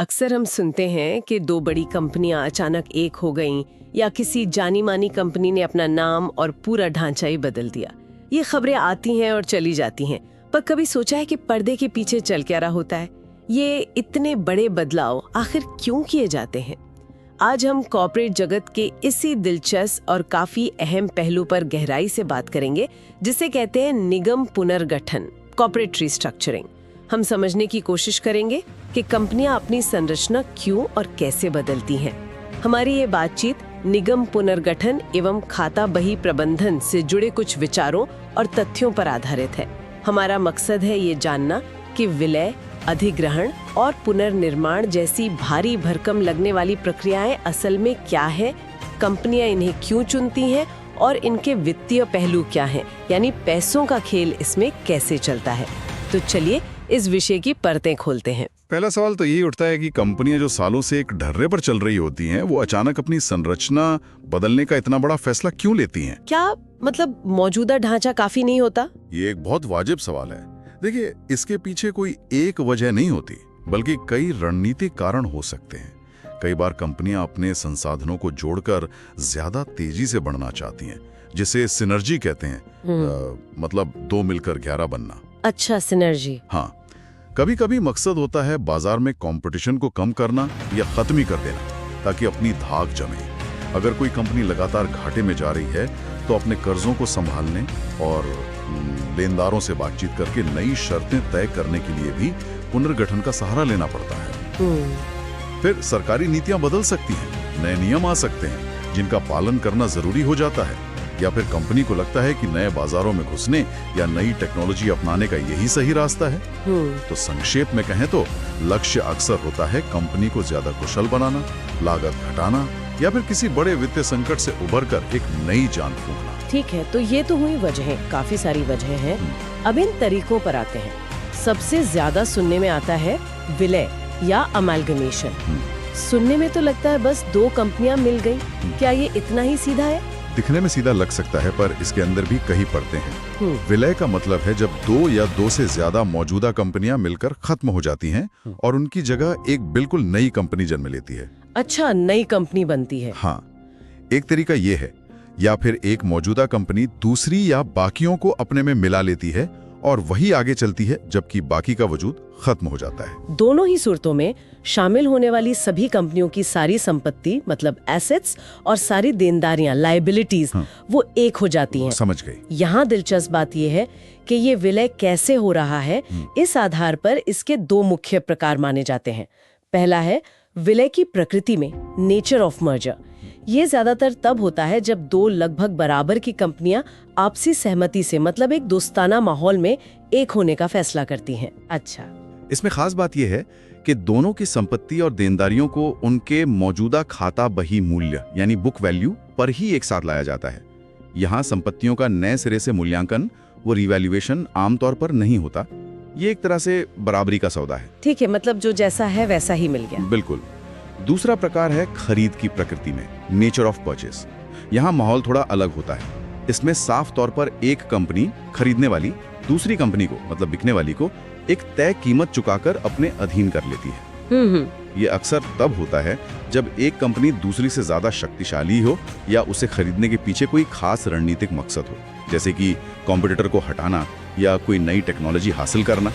अक्सर हम सुनते हैं कि दो बड़ी कंपनियां अचानक एक हो गईं या किसी जानी मानी कंपनी ने अपना नाम और पूरा ढांचा ही बदल दिया। ये खबरें आती हैं और चली जाती हैं, पर कभी सोचा है कि पर्दे के पीछे चल क्या रहा होता है? ये इतने बड़े बदलाव आखिर क्यों किए जाते हैं? आज हम कॉर्पोरेट जगत के इसी दिलचस्प और काफी अहम पहलू पर गहराई से बात करेंगे, जिसे कहते हैं निगम पुनर्गठन, कॉर्पोरेट रिस्ट्रक्चरिंग। हम समझने की कोशिश करेंगे कि कंपनियां अपनी संरचना क्यों और कैसे बदलती हैं। हमारी ये बातचीत निगम पुनर्गठन एवं खाता बही प्रबंधन से जुड़े कुछ विचारों और तथ्यों पर आधारित है। हमारा मकसद है ये जानना कि विलय, अधिग्रहण और पुनर्निर्माण जैसी भारी भरकम लगने वाली प्रक्रियाएं असल में क्या है, कंपनियां इन्हें क्यों चुनती हैं और इनके वित्तीय पहलू क्या हैं, यानी पैसों का खेल इसमें कैसे चलता है। तो चलिए इस विषय की परतें खोलते हैं। पहला सवाल तो यही उठता है कि कंपनियां जो सालों से एक ढर्रे पर चल रही होती हैं, वो अचानक अपनी संरचना बदलने का इतना बड़ा फैसला क्यों लेती हैं? क्या मतलब मौजूदा ढांचा काफी नहीं होता? ये एक बहुत वाजिब सवाल है। देखिए, इसके पीछे कोई एक वजह नहीं होती, बल्कि कई रणनीतिक कारण हो सकते हैं। कई बार कंपनियां अपने संसाधनों को जोड़कर ज्यादा तेजी से बढ़ना चाहती हैं, जिसे सिनर्जी कहते हैं। मतलब 2 मिलकर 11 बनना। अच्छा, सिनर्जी। हाँ, कभी कभी मकसद होता है बाजार में कंपटीशन को कम करना या खत्म ही कर देना, ताकि अपनी धाक जमे। अगर कोई कंपनी लगातार घाटे में जा रही है तो अपने कर्जों को संभालने और लेनदारों से बातचीत करके नई शर्तें तय करने के लिए भी पुनर्गठन का सहारा लेना पड़ता है। फिर सरकारी नीतियां बदल सकती हैं, नए नियम आ सकते हैं जिनका पालन करना जरूरी हो जाता है, या फिर कंपनी को लगता है कि नए बाजारों में घुसने या नई टेक्नोलॉजी अपनाने का यही सही रास्ता है। तो संक्षेप में कहें तो लक्ष्य अक्सर होता है कंपनी को ज्यादा कुशल बनाना, लागत घटाना या फिर किसी बड़े वित्तीय संकट से उभरकर एक नई जान फूंकना। ठीक है, तो ये तो हुई वजहें, काफी सारी वजहें हैं। अब इन तरीकों पर आते हैं। सबसे ज्यादा सुनने में आता है विलय या अमालगमेशन। सुनने में तो लगता है बस 2 कंपनियां मिल गई। क्या ये इतना ही सीधा है? दिखने में सीधा लग सकता है, पर इसके अंदर भी कई परतें हैं। विलय का मतलब है जब 2 या 2 से ज्यादा मौजूदा कंपनियां मिलकर खत्म हो जाती हैं और उनकी जगह एक बिल्कुल नई कंपनी जन्म लेती है। अच्छा, नई कंपनी बनती है। हाँ, एक तरीका ये है, या फिर एक मौजूदा कंपनी दूसरी या बाकियों को अपने में मिला लेती है और वही आगे चलती है, जबकि बाकी का वजूद खत्म हो जाता है। दोनों ही सूरतों में शामिल होने वाली सभी कंपनियों की सारी संपत्ति, मतलब एसेट्स, और सारी देनदारियां, लायबिलिटीज, वो एक हो जाती हैं। समझ गई। यहाँ दिलचस्प बात यह है कि ये विलय कैसे हो रहा है। इस आधार पर इसके 2 मुख्य प्रकार माने जाते हैं। पहला है विलय की प्रकृति में, नेचर ऑफ मर्जर। ये ज्यादातर तब होता है जब 2 लगभग बराबर की कंपनियां आपसी सहमति से, मतलब एक दोस्ताना माहौल में एक होने का फैसला करती हैं। अच्छा, इसमें खास बात यह है कि दोनों की संपत्ति और देनदारियों को उनके मौजूदा खाता बही मूल्य यानी बुक वैल्यू पर ही एक साथ लाया जाता है। यहाँ संपत्तियों का नए सिरे से मूल्यांकन, वो रिवैल्यूएशन आमतौर पर नहीं होता। ये एक तरह से बराबरी का सौदा है। ठीक है, मतलब जो जैसा है वैसा ही मिल गया। बिल्कुल। दूसरा प्रकार है खरीद की प्रकृति में, नेचर ऑफ परचेस। यहाँ माहौल थोड़ा अलग होता है। इसमें साफ तौर पर एक कंपनी खरीदने वाली दूसरी कंपनी को, मतलब बिकने वाली को, एक तय कीमत चुकाकर अपने अधीन कर लेती है। ये अक्सर तब होता है जब एक कंपनी दूसरी से ज्यादा शक्तिशाली हो या उसे खरीदने के पीछे कोई खास रणनीतिक मकसद हो, जैसे कि कॉम्पिटिटर को हटाना या कोई नई टेक्नोलॉजी हासिल करना।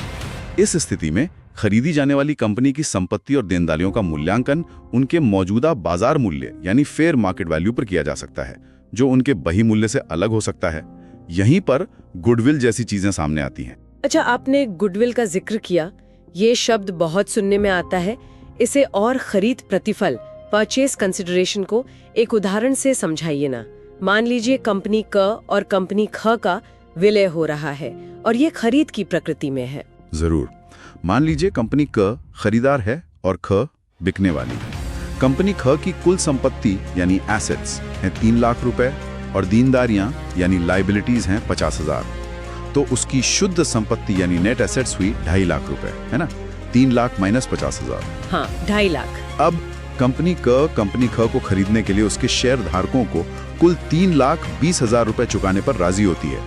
इस स्थिति में खरीदी जाने वाली कंपनी की संपत्ति और देनदारियों का मूल्यांकन उनके मौजूदा बाजार मूल्य यानी फेयर मार्केट वैल्यू पर किया जा सकता है, जो उनके बही मूल्य से अलग हो सकता है। यहीं पर गुडविल जैसी चीजें सामने आती हैं। अच्छा, आपने गुडविल का जिक्र किया। ये शब्द बहुत सुनने में आता है। इसे और खरीद प्रतिफल, परचेज कंसिडरेशन को एक उदाहरण से समझाइए ना। मान लीजिए कंपनी क और कंपनी ख का विलय हो रहा है और ये खरीद की प्रकृति में है। जरूर। मान लीजिए कंपनी क खरीदार है और ख बिकने वाली है। कंपनी ख की कुल संपत्ति यानी एसेट्स है 3 लाख रुपए और देनदारियां यानी लाइबिलिटीज हैं 50,000। तो उसकी शुद्ध संपत्ति यानी नेट एसेट्स हुई 2.5 लाख रुपए, है ना। 3 लाख माइनस 50,000। हाँ, 2.5 लाख। अब कंपनी क कंपनी ख को खरीदने के लिए उसके शेयर धारकों को कुल 3,20,000 रुपए चुकाने पर राजी होती है।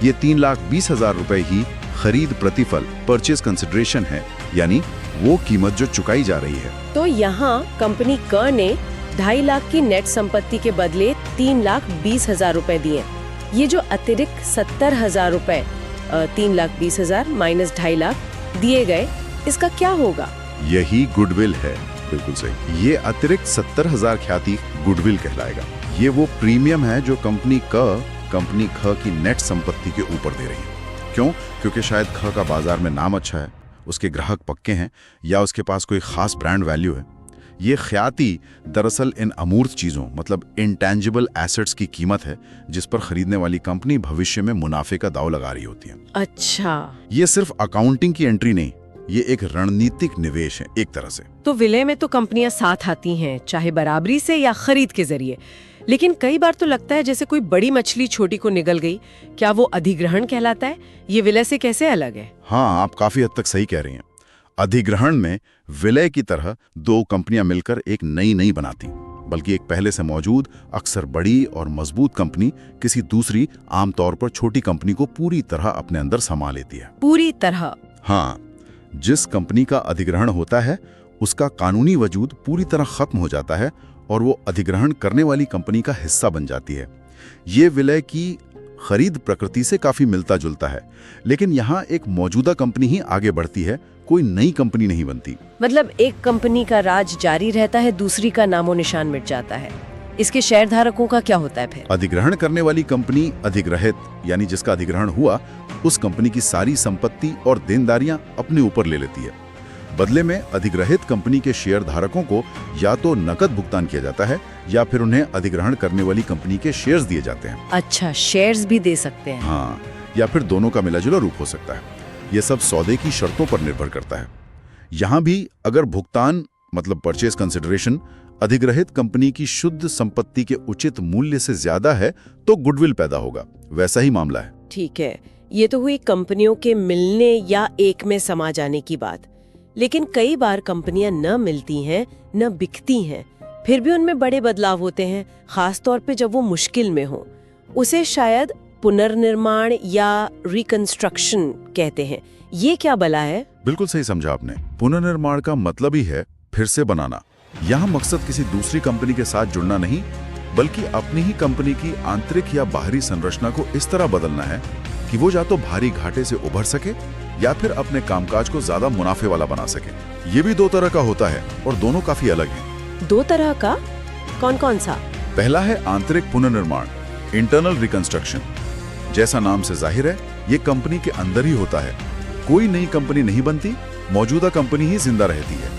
ये 3,20,000 रुपए ही खरीद प्रतिफल, परचेज कंसिडरेशन है, यानी वो कीमत जो चुकाई जा रही है। तो यहाँ कंपनी क ने 2.5 लाख की नेट संपत्ति के बदले 3,20,000 रुपए दिए। ये जो अतिरिक्त 70,000 रुपए 3,20,000 माइनस 2.5 लाख दिए गए, इसका क्या होगा? यही गुडविल है। बिल्कुल सही। ये अतिरिक्त 70,000 ख्याति गुडविल कहलाएगा। ये वो प्रीमियम है जो कंपनी ख की नेट संपत्ति के ऊपर दे रही है। क्यों? क्योंकि शायद ख का बाजार में नाम अच्छा है, उसके ग्राहक पक्के हैं, या उसके पास कोई खास ब्रांड वैल्यू है। ये ख्याति दरअसल इन अमूर्त चीजों मतलब इंटेंजिबल एसेट्स की कीमत है जिस पर खरीदने वाली कंपनी भविष्य में मुनाफे का दांव लगा रही होती है। अच्छा, ये सिर्फ अकाउंटिंग की एंट्री नहीं, ये एक रणनीतिक निवेश है एक तरह से। तो विलय में तो कंपनियां साथ आती हैं, चाहे बराबरी से या खरीद के जरिए, लेकिन कई बार तो लगता है जैसे कोई बड़ी मछली छोटी को निगल गई। क्या वो अधिग्रहण कहलाता है? ये विलय से कैसे अलग है? हाँ, आप काफी हद तक सही कह रही हैं। अधिग्रहण में विलय की तरह दो कंपनियां मिलकर एक नई बनाती, बल्कि एक पहले से मौजूद अक्सर बड़ी और मजबूत कंपनी किसी दूसरी आमतौर पर छोटी कंपनी को पूरी तरह अपने अंदर समा लेती है। पूरी तरह? हाँ, जिस कंपनी का अधिग्रहण होता है उसका कानूनी वजूद पूरी तरह खत्म हो जाता है और वो अधिग्रहण करने वाली कंपनी का हिस्सा बन जाती है। ये विलय की खरीद प्रकृति से काफी मिलता जुलता है, लेकिन यहाँ एक मौजूदा कंपनी ही आगे बढ़ती है, कोई नई कंपनी नहीं बनती। मतलब एक कंपनी का राज जारी रहता है, दूसरी का नामो निशान मिट जाता है। इसके शेयर धारकों का क्या होता है फिर? अधिग्रहण करने वाली कंपनी अधिग्रहित यानी जिसका अधिग्रहण हुआ उस कंपनी की सारी संपत्ति और देनदारियां अपने ऊपर ले लेती है। बदले में अधिग्रहित कंपनी के शेयर धारकों को या तो नकद भुगतान किया जाता है या फिर उन्हें अधिग्रहण करने वाली कंपनी के शेयर्स दिए जाते हैं। अच्छा, शेयर्स भी दे सकते हैं? हाँ, या फिर दोनों का मिलाजुला रूप हो सकता है। यह सब सौदे की शर्तों पर निर्भर करता है। यहाँ भी अगर भुगतान मतलब परचेज कंसिडरेशन अधिग्रहित कंपनी की शुद्ध संपत्ति के उचित मूल्य से ज्यादा है तो गुडविल पैदा होगा। वैसा ही मामला है। ठीक है, ये तो हुई कंपनियों के मिलने या एक में समा जाने की बात। लेकिन कई बार कंपनियां न मिलती हैं न बिकती हैं, फिर भी उनमें बड़े बदलाव होते हैं, खास तौर पे जब वो मुश्किल में हो। उसे शायद पुनर्निर्माण या रिकंस्ट्रक्शन कहते हैं। ये क्या भला है? बिल्कुल सही समझा आपने। पुनर्निर्माण का मतलब ही है फिर से बनाना। यहाँ मकसद किसी दूसरी कंपनी के साथ जुड़ना नहीं, बल्कि अपनी ही कंपनी की आंतरिक या बाहरी संरचना को इस तरह बदलना है कि वो या तो भारी घाटे से उभर सके या फिर अपने कामकाज को ज्यादा मुनाफे वाला बना सके। ये भी दो तरह का होता है और दोनों काफी अलग हैं। दो तरह का? कौन कौन सा? पहला है आंतरिक पुनर्निर्माण, इंटरनल रिकंस्ट्रक्शन। जैसा नाम से जाहिर है, ये कंपनी के अंदर ही होता है। कोई नई कंपनी नहीं बनती, मौजूदा कंपनी ही जिंदा रहती है।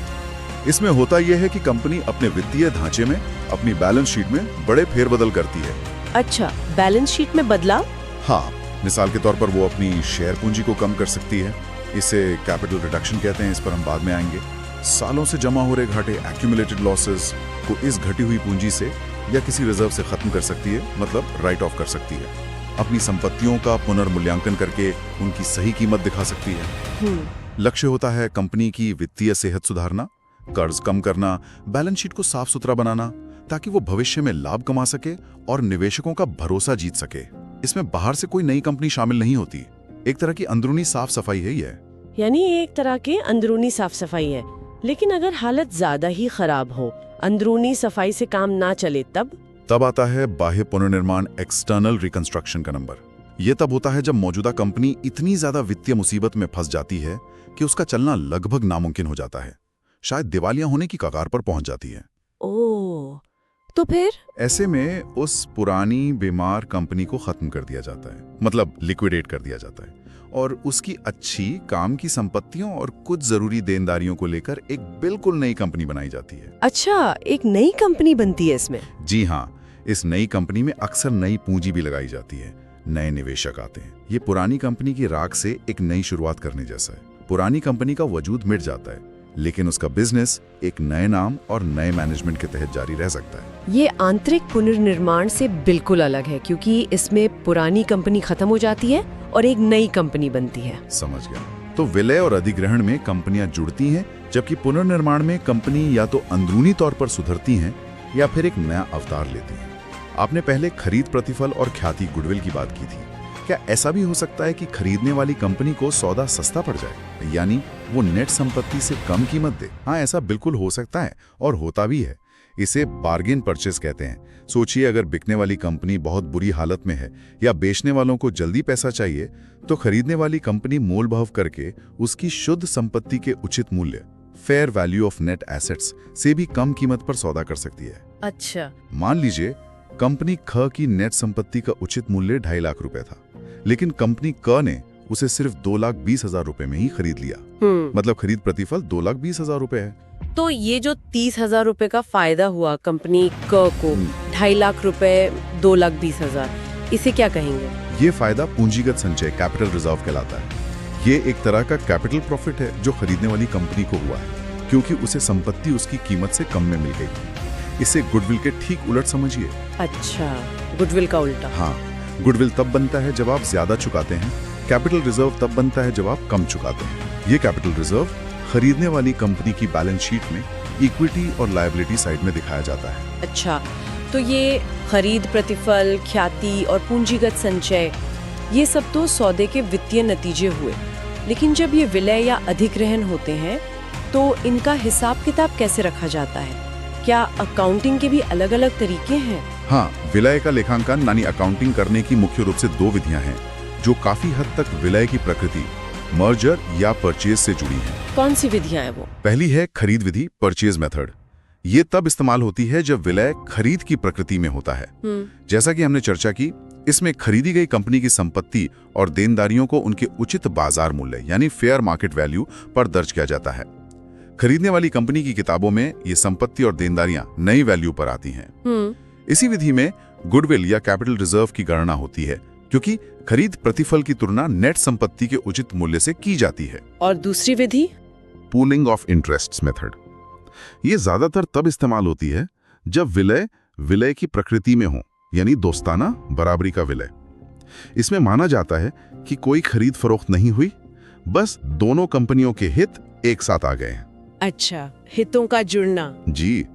इसमें होता यह है कि कंपनी अपने वित्तीय ढांचे में, अपनी बैलेंस शीट में बड़े फेरबदल करती है। अच्छा, बैलेंस शीट में बदलाव? हाँ, मिसाल के तौर पर वो अपनी शेयर पूंजी को कम कर सकती है। इसे कैपिटल रिडक्शन कहते हैं, इस पर हम बाद में आएंगे। सालों से जमा हो रहे घाटे एक्यूमुलेटेड लॉसेस को इस घटी हुई पूंजी से या किसी रिजर्व से खत्म कर सकती है, मतलब राइट ऑफ कर सकती है। अपनी संपत्तियों का पुनर्मूल्यांकन करके उनकी सही कीमत दिखा सकती है। लक्ष्य होता है कंपनी की वित्तीय सेहत सुधारना, कर्ज कम करना, बैलेंस शीट को साफ सुथरा बनाना, ताकि वो भविष्य में लाभ कमा सके और निवेशकों का भरोसा जीत सके। इसमें बाहर से कोई नई कंपनी शामिल नहीं होती, एक तरह की अंदरूनी साफ सफाई है ये। यानी एक तरह के अंदरूनी साफ सफाई है। लेकिन अगर हालत ज्यादा ही खराब हो, अंदरूनी सफाई से काम ना चले, तब आता है बाह्य पुनर्निर्माण, एक्सटर्नल रिकंस्ट्रक्शन का नंबर। यह तब होता है जब मौजूदा कंपनी इतनी ज्यादा वित्तीय मुसीबत में फंस जाती है कि उसका चलना लगभग नामुमकिन हो जाता है, शायद दिवालिया होने की कगार पर पहुंच जाती है। ओह, तो फिर? ऐसे में उस पुरानी बीमार कंपनी को खत्म कर दिया जाता है, मतलब लिक्विडेट कर दिया जाता है, और उसकी अच्छी काम की संपत्तियों और कुछ जरूरी देनदारियों को लेकर एक बिल्कुल नई कंपनी बनाई जाती है। अच्छा, एक नई कंपनी बनती है इसमें? जी हाँ, इस नई कंपनी में अक्सर नई पूंजी भी लगाई जाती है, नए निवेशक आते हैं। ये पुरानी कंपनी की राख से एक नई शुरुआत करने जैसा है। पुरानी कंपनी का वजूद मिट जाता है, लेकिन उसका बिजनेस एक नए नाम और नए मैनेजमेंट के तहत जारी रह सकता है। ये आंतरिक पुनर्निर्माण से बिल्कुल अलग है, क्योंकि इसमें पुरानी कंपनी खत्म हो जाती है और एक नई कंपनी बनती है। समझ गया। तो विलय और अधिग्रहण में कंपनियां जुड़ती हैं, जबकि पुनर्निर्माण में कंपनी या तो अंदरूनी तौर पर सुधरती हैं या फिर एक नया अवतार लेती हैं। आपने पहले खरीद प्रतिफल और ख्याति गुडविल की बात की थी। क्या ऐसा भी हो सकता है कि खरीदने वाली कंपनी को सौदा सस्ता पड़ जाए, यानी वो नेट संपत्ति से कम कीमत दे? हाँ, ऐसा बिल्कुल हो सकता है और होता भी है। इसे बार्गेन परचेस कहते हैं। सोचिए, अगर बिकने वाली कंपनी बहुत बुरी हालत में है या बेचने वालों को जल्दी पैसा चाहिए, तो खरीदने वाली कंपनी मोल भाव करके उसकी शुद्ध संपत्ति के उचित मूल्य, fair value of net assets, से भी कम कीमत पर सौदा कर सकती है। अच्छा। मान लीजिए कंपनी ख की नेट संपत्ति का उचित मूल्य 2.5 लाख रुपए था, लेकिन कंपनी क ने उसे सिर्फ 2,20,000 रुपए में ही खरीद लिया। मतलब खरीद प्रतिफल 2,20,000 रुपए है। तो ये जो 30,000 रुपए का फायदा हुआ कंपनी क को, 2.5 लाख रुपए 2,20,000, इसे क्या कहेंगे? ये फायदा पूंजीगत संचय, कैपिटल रिजर्व कहलाता है। ये एक तरह का कैपिटल प्रॉफिट है जो खरीदने वाली कंपनी को हुआ है, क्योंकि उसे संपत्ति उसकी कीमत से कम में मिल गई। इसे गुडविल के ठीक उलट समझिए। अच्छा, गुडविल का उल्टा। हाँ, गुडविल तब बनता है जब आप ज्यादा चुकाते हैं, कैपिटल रिजर्व तब बनता है जब आप कम चुकाते हैं। ये कैपिटल रिजर्व खरीदने वाली कंपनी की बैलेंस शीट में इक्विटी और लायबिलिटी साइड में दिखाया जाता है। अच्छा, तो ये खरीद प्रतिफल, ख्याति और पूंजीगत संचय, ये सब तो सौदे के वित्तीय नतीजे हुए, लेकिन जब ये विलय या अधिग्रहण होते हैं तो इनका हिसाब किताब कैसे रखा जाता है? क्या अकाउंटिंग के भी अलग अलग तरीके हैं? हाँ, विलय का लेखांकन यानी अकाउंटिंग करने की मुख्य रूप से 2 विधियां हैं जो काफी हद तक विलय की प्रकृति, मर्जर या परचेज से जुड़ी हैं। कौन सी विधियां हैं वो? पहली है खरीद विधि, परचेज मेथड। ये तब इस्तेमाल होती है जब विलय खरीद की प्रकृति में होता है। जैसा कि हमने चर्चा की, इसमें खरीदी गई कंपनी की संपत्ति और देनदारियों को उनके उचित बाजार मूल्य यानी फेयर मार्केट वैल्यू पर दर्ज किया जाता है। खरीदने वाली कंपनी की किताबों में ये संपत्ति और देनदारियां नई वैल्यू पर आती हैं। इसी विधि में गुडविल या कैपिटल रिजर्व की गणना होती है, क्योंकि खरीद प्रतिफल की तुलना नेट संपत्ति के उचित मूल्य से की जाती है। और दूसरी विधि? Pooling of interests method. ये ज्यादातर तब इस्तेमाल होती है जब विलय की प्रकृति में हो, यानी दोस्ताना बराबरी का विलय। इसमें माना जाता है कि कोई खरीद फरोख्त नहीं हुई, बस दोनों कंपनियों के हित एक साथ आ गए हैं। अच्छा, हितों का जुड़ना। जी,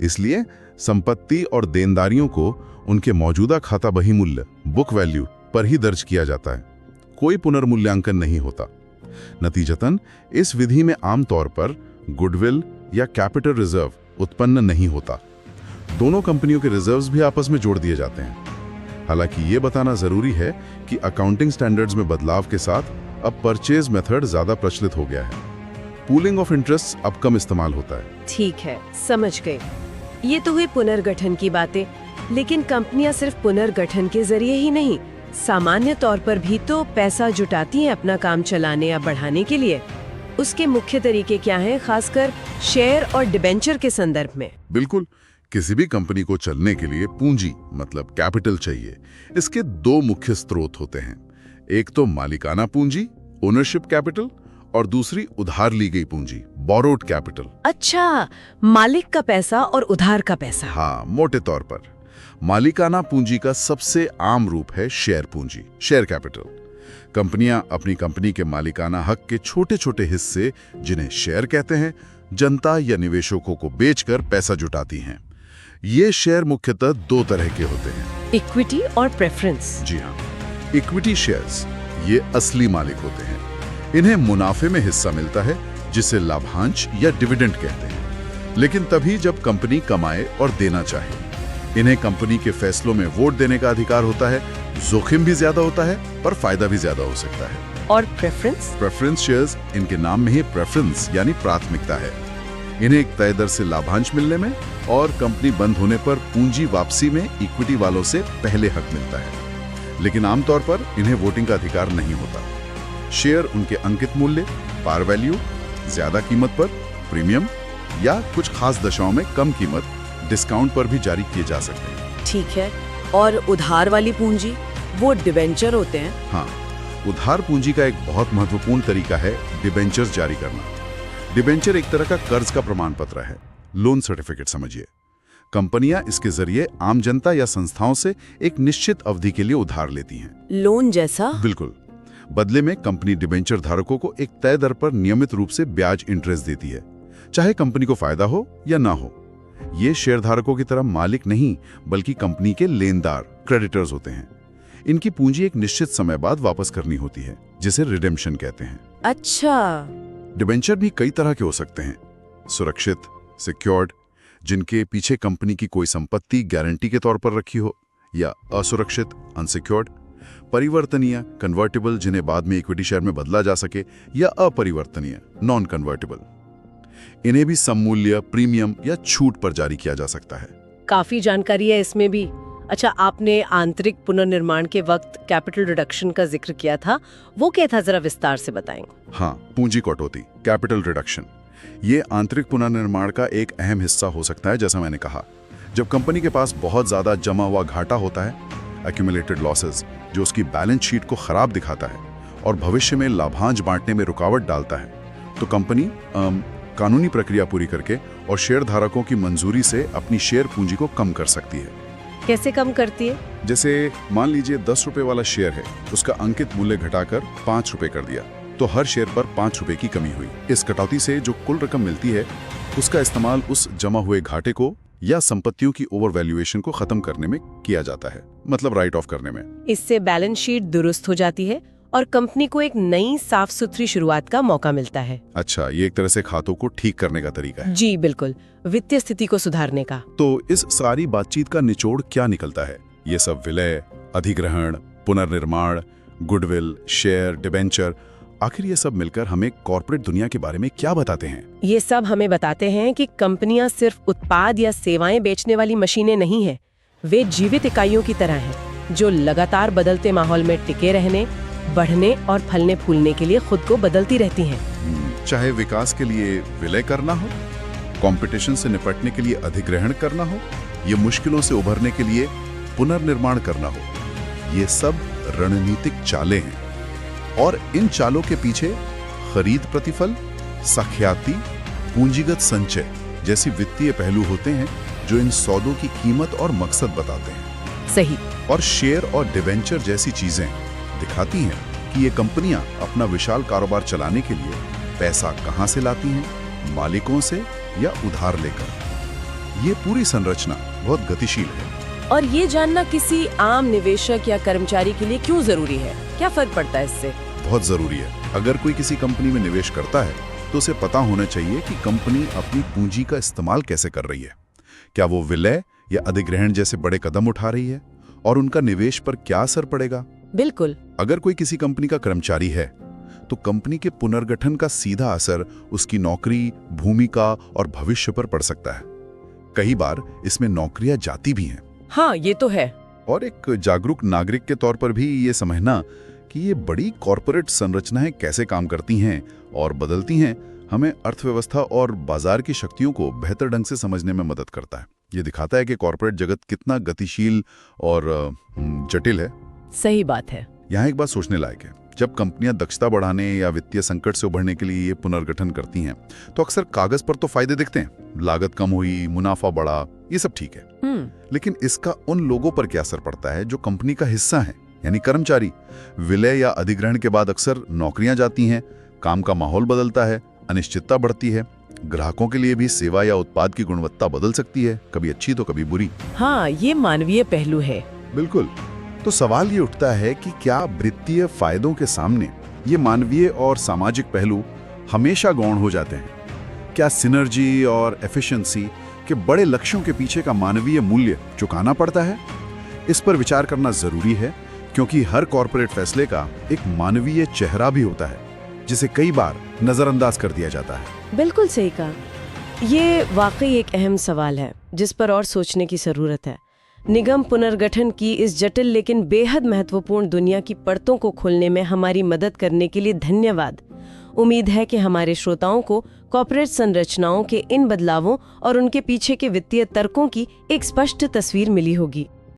इसलिए संपत्ति और देनदारियों को उनके मौजूदा खाता बही मूल्य, बुक वैल्यू पर ही दर्ज किया जाता है। कोई पुनर्मूल्यांकन नहीं होता। नतीजतन इस विधि में आमतौर पर गुडविल या कैपिटल रिजर्व उत्पन्न नहीं होता। दोनों कंपनियों के रिजर्व्स भी आपस में जोड़ दिए जाते हैं। हालांकि ये बताना जरूरी है कि अकाउंटिंग स्टैंडर्ड्स में बदलाव के साथ अब परचेज मेथड ज्यादा प्रचलित हो गया है। पूलिंग ऑफ इंटरेस्ट अब कम इस्तेमाल होता है। ठीक है, समझ गए। ये तो हुई पुनर्गठन की बातें, लेकिन कंपनियां सिर्फ पुनर्गठन के जरिए ही नहीं, सामान्य तौर पर भी तो पैसा जुटाती हैं अपना काम चलाने या बढ़ाने के लिए। उसके मुख्य तरीके क्या हैं, खासकर शेयर और डिबेंचर के संदर्भ में? बिल्कुल, किसी भी कंपनी को चलने के लिए पूंजी मतलब कैपिटल चाहिए। इसके 2 मुख्य स्रोत होते हैं। एक तो मालिकाना पूंजी, ओनरशिप कैपिटल, और दूसरी उधार ली गई पूंजी, बोरोड कैपिटल। अच्छा, मालिक का पैसा और उधार का पैसा। हाँ, मोटे तौर पर मालिकाना पूंजी का सबसे आम रूप है शेयर पूंजी, शेयर कैपिटल। कंपनियां अपनी कंपनी के मालिकाना हक के छोटे छोटे हिस्से, जिन्हें शेयर कहते हैं, जनता या निवेशकों को बेचकर पैसा जुटाती हैं। ये शेयर मुख्यतः 2 तरह के होते हैं, इक्विटी और प्रेफरेंस। जी हाँ, इक्विटी शेयर्स ये असली मालिक होते हैं। इन्हें मुनाफे में हिस्सा मिलता है, जिसे लाभांश या डिविडेंड कहते हैं, लेकिन तभी जब कंपनी कमाए और देना चाहे। इन्हें कंपनी के फैसलों में वोट देने का अधिकार होता है। जोखिम भी ज्यादा होता है, पर फायदा भी ज्यादा हो सकता है। और प्रेफरेंस शेयर्स, इनके नाम में ही प्रेफरेंस यानी प्राथमिकता है। इन्हें एक तय दर से लाभांश मिलने में और कंपनी बंद होने पर पूंजी वापसी में इक्विटी वालों से पहले हक मिलता है, लेकिन आमतौर पर इन्हें वोटिंग का अधिकार नहीं होता। शेयर उनके अंकित मूल्य, पार वैल्यू, ज्यादा कीमत पर, प्रीमियम या कुछ खास दशाओं में कम कीमत, डिस्काउंट पर भी जारी किए जा सकते हैं। ठीक है। और उधार वाली पूंजी, वो डिबेंचर होते हैं? हाँ, उधार पूंजी का एक बहुत महत्वपूर्ण तरीका है डिबेंचर्स जारी करना। डिबेंचर एक तरह का कर्ज का प्रमाण पत्र है, लोन सर्टिफिकेट समझिए। कंपनियां इसके जरिए आम जनता या संस्थाओं से एक निश्चित अवधि के लिए उधार लेती हैं। लोन जैसा? बिल्कुल। बदले में कंपनी डिबेंचर धारकों को एक तय दर पर नियमित रूप से ब्याज इंटरेस्ट देती है, चाहे कंपनी को फायदा हो या ना हो। ये शेयर धारकों की तरह मालिक नहीं, बल्कि कंपनी के लेनदार, क्रेडिटर्स होते हैं। इनकी पूंजी एक निश्चित समय बाद वापस करनी होती है, जिसे रिडेम्पशन कहते हैं। अच्छा, डिबेंचर भी कई तरह के हो सकते हैं। सुरक्षित, सिक्योर्ड, जिनके पीछे कंपनी की कोई संपत्ति गारंटी के तौर पर रखी हो, या असुरक्षित, अनसिक्योर्ड, परिवर्तनीय, कन्वर्टेबल, जिन्हें बाद में इक्विटी शेयर में बदला जा सके, या अपरिवर्तनीय, नॉन कन्वर्टेबल। इन्हें भी सममूल्य, प्रीमियम या छूट पर जारी किया जा सकता है। काफी जानकारी है इसमें भी। अच्छा, आपने आंतरिक पुनर्निर्माण के वक्त कैपिटल रिडक्शन का जिक्र किया था, वो क्या था, जरा विस्तार से बताएंगे? हाँ, पूंजी कटौती, कैपिटल रिडक्शन, ये आंतरिक पुनर्निर्माण का एक अहम हिस्सा हो सकता है। जैसा मैंने कहा, जब कंपनी के पास बहुत ज्यादा जमा हुआ घाटा होता है, एक्यूमुलेटेड लॉसेस, जो उसकी बैलेंस शीट को खराब दिखाता है और भविष्य में लाभांश बांटने में रुकावट डालता है, तो कंपनी कानूनी प्रक्रिया पूरी करके और शेयर धारकों की मंजूरी से अपनी शेयर पूंजी को कम कर सकती है। कैसे कम करती है? जैसे मान लीजिए 10 रुपए वाला शेयर है, उसका अंकित मूल्य घटाकर 5 रुपए कर दिया, तो हर शेयर पर 5 रुपए की कमी हुई। इस कटौती से जो कुल रकम मिलती है, उसका इस्तेमाल उस जमा हुए घाटे को या संपत्तियों की ओवर वैल्यूएशन को खत्म करने में किया जाता है, मतलब राइट ऑफ करने में। इससे बैलेंस शीट दुरुस्त हो जाती है और कंपनी को एक नई साफ सुथरी शुरुआत का मौका मिलता है। अच्छा, ये एक तरह से खातों को ठीक करने का तरीका है। जी बिल्कुल, वित्तीय स्थिति को सुधारने का। तो इस सारी बातचीत का निचोड़ क्या निकलता है? ये सब विलय, अधिग्रहण, पुनर्निर्माण, गुडविल, शेयर, डिबेंचर, आखिर ये सब मिलकर हमें कॉर्पोरेट दुनिया के बारे में क्या बताते हैं? ये सब हमें बताते हैं कि कंपनियां सिर्फ उत्पाद या सेवाएं बेचने वाली मशीनें नहीं हैं, वे जीवित इकाइयों की तरह हैं, जो लगातार बदलते माहौल में टिके रहने, बढ़ने और फलने फूलने के लिए खुद को बदलती रहती हैं। चाहे विकास के लिए विलय करना हो, कंपटीशन से निपटने के लिए अधिग्रहण करना हो, या मुश्किलों से उभरने के लिए पुनर्निर्माण करना हो, ये सब रणनीतिक चालें हैं। और इन चालों के पीछे खरीद प्रतिफल, साख्याती, पूंजीगत संचय जैसी वित्तीय पहलू होते हैं, जो इन सौदों की कीमत और मकसद बताते हैं। सही। और शेयर और डिबेंचर जैसी चीजें दिखाती हैं कि ये कंपनियां अपना विशाल कारोबार चलाने के लिए पैसा कहां से लाती हैं, मालिकों से या उधार लेकर। ये पूरी संरचना बहुत गतिशील है। और ये जानना किसी आम निवेशक या कर्मचारी के लिए क्यों जरूरी है? क्या फर्क पड़ता है इससे? बहुत जरूरी है। अगर कोई किसी कंपनी में निवेश करता है, तो उसे पता होना चाहिए कि कंपनी अपनी पूंजी का इस्तेमाल कैसे कर रही है। क्या वो विलय या अधिग्रहण जैसे बड़े कदम उठा रही है, और उनका निवेश पर क्या असर पड़ेगा? बिल्कुल। अगर कोई किसी कंपनी का कर्मचारी है, तो कंपनी के पुनर्गठन का सीधा असर उसकी नौकरी, भूमिका और भविष्य पर पड़ सकता है। कई बार इसमें नौकरियां जाती भी हैं। हाँ, ये तो है। और एक जागरूक नागरिक के तौर पर भी ये समझना कि ये बड़ी कॉरपोरेट संरचनाएं कैसे काम करती हैं और बदलती हैं, हमें अर्थव्यवस्था और बाजार की शक्तियों को बेहतर ढंग से समझने में मदद करता है। ये दिखाता है कि कॉरपोरेट जगत कितना गतिशील और जटिल है। सही बात है। यहाँ एक बात सोचने लायक है। जब कंपनियां दक्षता बढ़ाने या वित्तीय संकट से उभरने के लिए ये पुनर्गठन करती हैं, तो अक्सर कागज पर तो फायदे दिखते हैं, लागत कम हुई, मुनाफा बढ़ा, ये सब ठीक है। लेकिन इसका उन लोगों पर क्या असर पड़ता है जो कंपनी का हिस्सा है, यानी कर्मचारी? विलय या अधिग्रहण के बाद अक्सर नौकरियां जाती हैं, काम का माहौल बदलता है, अनिश्चितता बढ़ती है, ग्राहकों के लिए भी सेवा या उत्पाद की गुणवत्ता बदल सकती है, कभी अच्छी तो कभी बुरी। हाँ, ये मानवीय पहलू है। बिल्कुल। तो सवाल ये उठता है कि क्या वित्तीय फायदों के सामने ये मानवीय और सामाजिक पहलू हमेशा गौण हो जाते हैं? क्या सिनर्जी और एफिशिएंसी के बड़े लक्ष्यों के पीछे का मानवीय मूल्य चुकाना पड़ता है? इस पर विचार करना जरूरी है, क्योंकि हर कॉरपोरेट फैसले का एक मानवीय चेहरा भी होता है, जिसे कई बार नजरअंदाज कर दिया जाता है। बिल्कुल सही कहा। ये वाकई एक अहम सवाल है जिस पर और सोचने की जरूरत है। निगम पुनर्गठन की इस जटिल लेकिन बेहद महत्वपूर्ण दुनिया की परतों को खोलने में हमारी मदद करने के लिए धन्यवाद। उम्मीद है कि हमारे श्रोताओं को कॉर्पोरेट संरचनाओं के इन बदलावों और उनके पीछे के वित्तीय तर्कों की एक स्पष्ट तस्वीर मिली होगी।